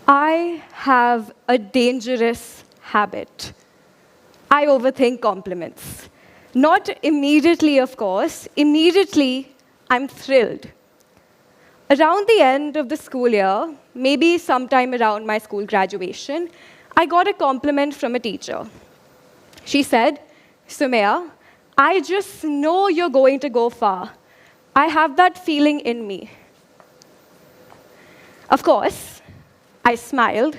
I have a dangerous habit. I overthink compliments. Not immediately, of course. Immediately, I'm thrilled. Around the end of the school year, maybe sometime around my school graduation, I got a compliment from a teacher. She said, "Sumayah, I just know you're going to go far. I have that feeling in me." Of course, I smiled.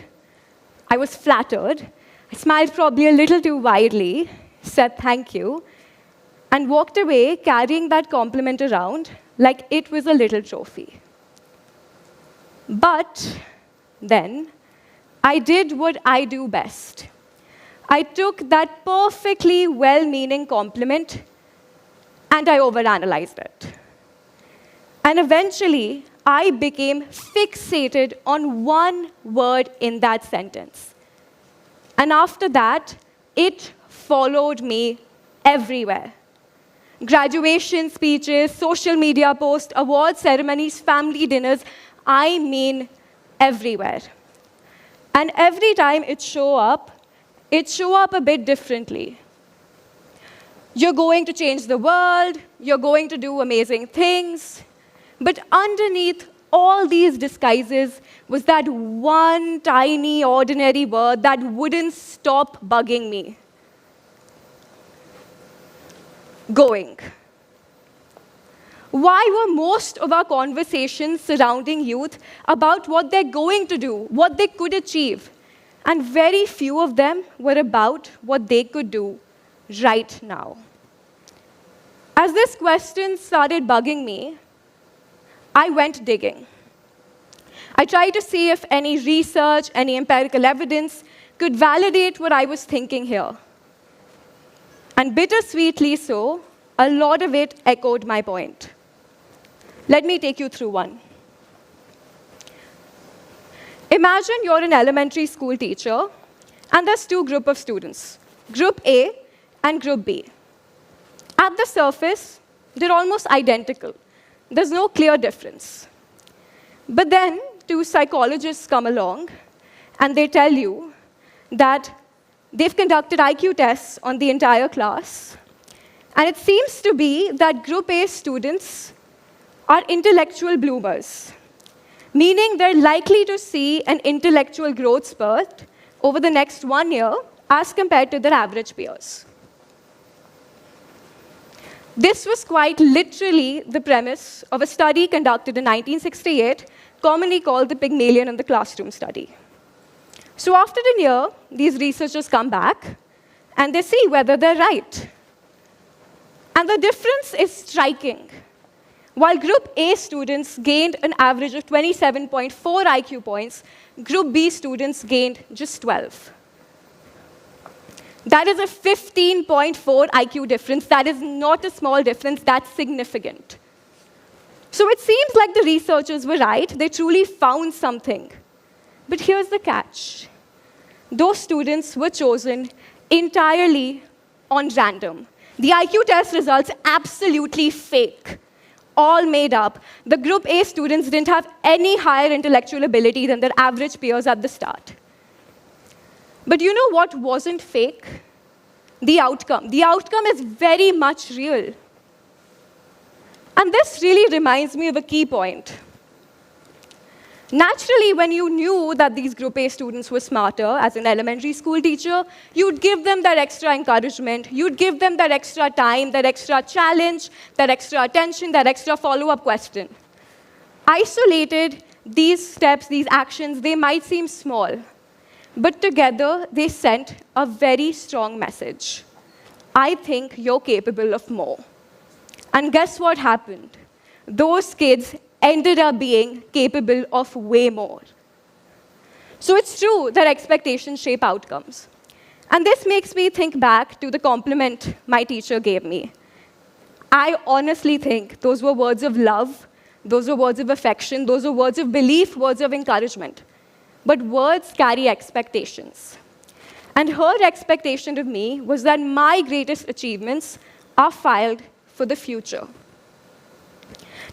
I was flattered. I smiled probably a little too widely, said thank you, and walked away carrying that compliment around like it was a little trophy. But then, I did what I do best. I took that perfectly well-meaning compliment and I overanalyzed it. And eventually, I became fixated on one word in that sentence. And after that, it followed me everywhere. Graduation speeches, social media posts, award ceremonies, family dinners, I mean everywhere. And every time it show up a bit differently. You're going to change the world, you're going to do amazing things, but underneath all these disguises was that one tiny, ordinary word that wouldn't stop bugging me. Going. Why were most of our conversations surrounding youth about what they're going to do, what they could achieve? And very few of them were about what they could do right now. As this question started bugging me, I went digging. I tried to see if any research, any empirical evidence could validate what I was thinking here. And bittersweetly so, a lot of it echoed my point. Let me take you through one. Imagine you're an elementary school teacher, and there's two groups of students, Group A and Group B. At the surface, they're almost identical. There's no clear difference. But then, two psychologists come along, and they tell you that they've conducted IQ tests on the entire class, and it seems to be that Group A students are intellectual bloomers, meaning they're likely to see an intellectual growth spurt over the next 1 year as compared to their average peers. This was quite literally the premise of a study conducted in 1968, commonly called the Pygmalion in the Classroom study. So after a year, these researchers come back, and they see whether they're right. And the difference is striking. While Group A students gained an average of 27.4 IQ points, Group B students gained just 12. That is a 15.4 IQ difference. That is not a small difference. That's significant. So it seems like the researchers were right. They truly found something. But here's the catch. Those students were chosen entirely on random. The IQ test results absolutely fake. All made up. The Group A students didn't have any higher intellectual ability than their average peers at the start. But you know what wasn't fake? The outcome. The outcome is very much real. And this really reminds me of a key point. Naturally, when you knew that these Group A students were smarter as an elementary school teacher, you'd give them that extra encouragement, you'd give them that extra time, that extra challenge, that extra attention, that extra follow-up question. Isolated, these steps, these actions, they might seem small, but together they sent a very strong message. I think you're capable of more. And guess what happened? Those kids ended up being capable of way more. So it's true that expectations shape outcomes. And this makes me think back to the compliment my teacher gave me. I honestly think those were words of love, those were words of affection, those were words of belief, words of encouragement. But words carry expectations. And her expectation of me was that my greatest achievements are filed for the future.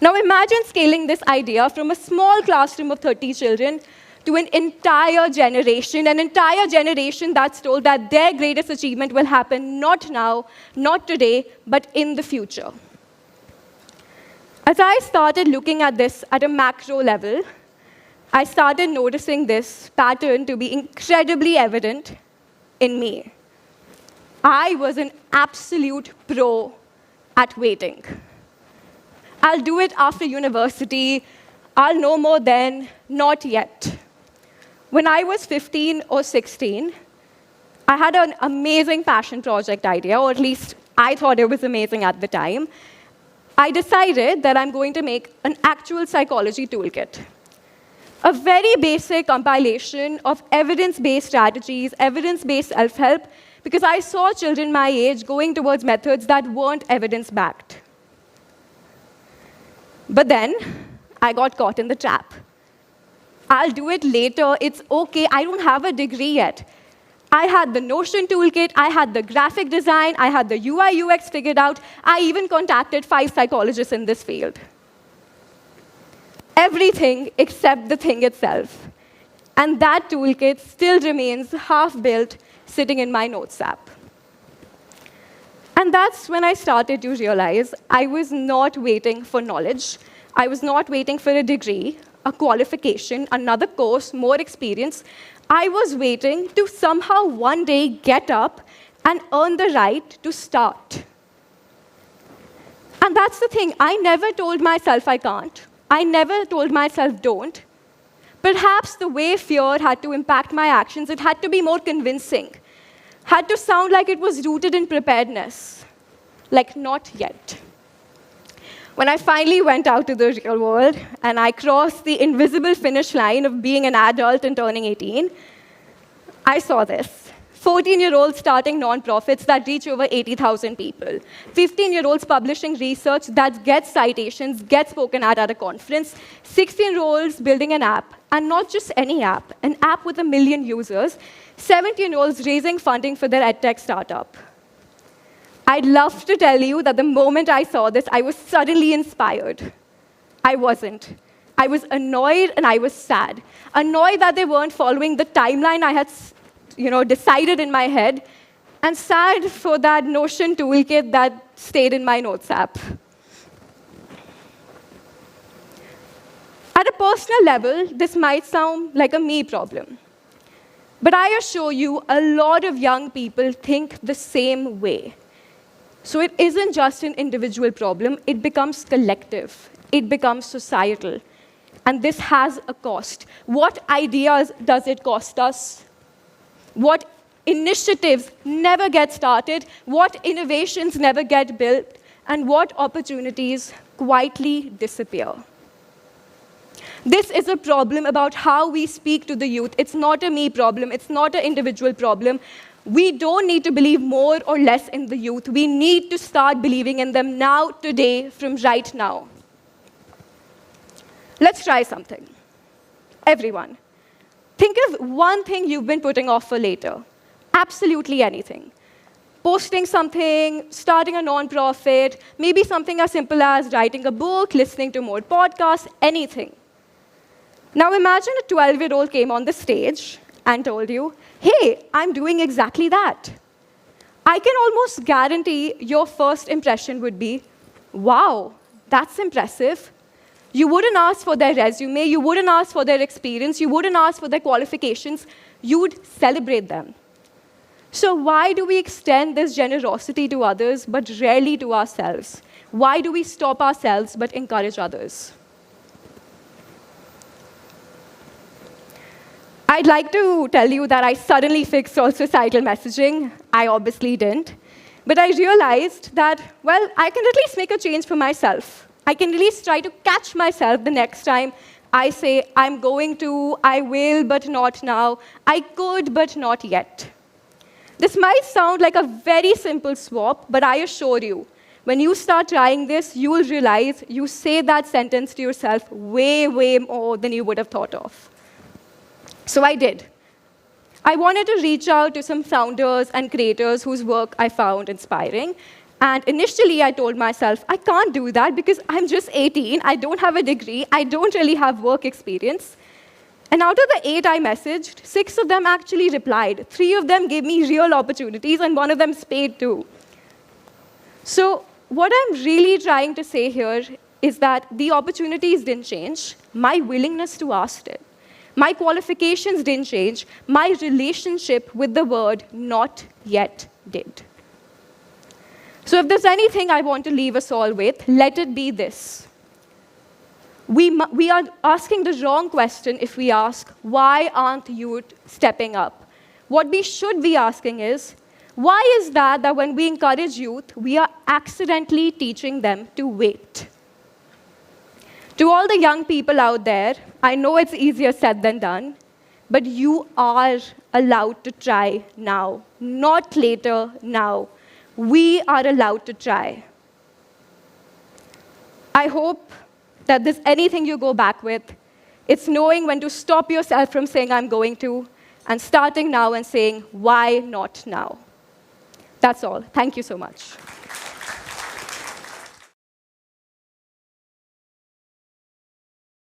Now imagine scaling this idea from a small classroom of 30 children to an entire generation that's told that their greatest achievement will happen not now, not today, but in the future. As I started looking at this at a macro level, I started noticing this pattern to be incredibly evident in me. I was an absolute pro at waiting. I'll do it after university. I'll know more then, not yet. When I was 15 or 16, I had an amazing passion project idea, or at least I thought it was amazing at the time. I decided that I'm going to make an actual psychology toolkit. A very basic compilation of evidence-based strategies, evidence-based self-help, because I saw children my age going towards methods that weren't evidence-backed. But then, I got caught in the trap. I'll do it later, it's okay, I don't have a degree yet. I had the Notion toolkit, I had the graphic design, I had the UI UX figured out, I even contacted 5 psychologists in this field. Everything except the thing itself. And that toolkit still remains half-built, sitting in my notes app. And that's when I started to realize I was not waiting for knowledge. I was not waiting for a degree, a qualification, another course, more experience. I was waiting to somehow one day get up and earn the right to start. And that's the thing. I never told myself I can't. I never told myself don't. Perhaps the way fear had to impact my actions, it had to be more convincing. Had to sound like it was rooted in preparedness. Like, not yet. When I finally went out to the real world and I crossed the invisible finish line of being an adult and turning 18, I saw this. 14-year-olds starting nonprofits that reach over 80,000 people. 15-year-olds publishing research that gets citations, gets spoken at a conference. 16-year-olds building an app, and not just any app, an app with 1 million users. 17-year-olds raising funding for their edtech startup. I'd love to tell you that the moment I saw this, I was suddenly inspired. I wasn't. I was annoyed and I was sad. Annoyed that they weren't following the timeline I had decided in my head, and sad for that Notion toolkit that stayed in my notes app. At a personal level, this might sound like a me problem. But I assure you, a lot of young people think the same way. So it isn't just an individual problem, it becomes collective. It becomes societal. And this has a cost. What ideas does it cost us? What initiatives never get started? What innovations never get built? And what opportunities quietly disappear? This is a problem about how we speak to the youth. It's not a me problem. It's not an individual problem. We don't need to believe more or less in the youth. We need to start believing in them now, today, from right now. Let's try something. Everyone. Think of one thing you've been putting off for later. Absolutely anything. Posting something, starting a nonprofit, maybe something as simple as writing a book, listening to more podcasts, anything. Now imagine a 12-year-old came on the stage and told you, hey, I'm doing exactly that. I can almost guarantee your first impression would be, wow, that's impressive. You wouldn't ask for their resume, you wouldn't ask for their experience, you wouldn't ask for their qualifications, you'd celebrate them. So why do we extend this generosity to others but rarely to ourselves? Why do we stop ourselves but encourage others? I'd like to tell you that I suddenly fixed all societal messaging. I obviously didn't. But I realized that, well, I can at least make a change for myself. I can at least try to catch myself the next time I say, I'm going to, I will, but not now. I could, but not yet. This might sound like a very simple swap, but I assure you, when you start trying this, you will realize you say that sentence to yourself way, way more than you would have thought of. So I did. I wanted to reach out to some founders and creators whose work I found inspiring. And initially, I told myself, I can't do that because I'm just 18, I don't have a degree, I don't really have work experience. And out of the 8 I messaged, 6 of them actually replied. 3 of them gave me real opportunities, and 1 of them paid too. So what I'm really trying to say here is that the opportunities didn't change. My willingness to ask did. My qualifications didn't change. My relationship with the word not yet did. So if there's anything I want to leave us all with, let it be this. We are asking the wrong question if we ask, why aren't youth stepping up? What we should be asking is, why is that when we encourage youth, we are accidentally teaching them to wait? To all the young people out there, I know it's easier said than done, but you are allowed to try now, not later, now. We are allowed to try. I hope that there's anything you go back with. It's knowing when to stop yourself from saying, I'm going to, and starting now and saying, why not now? That's all. Thank you so much.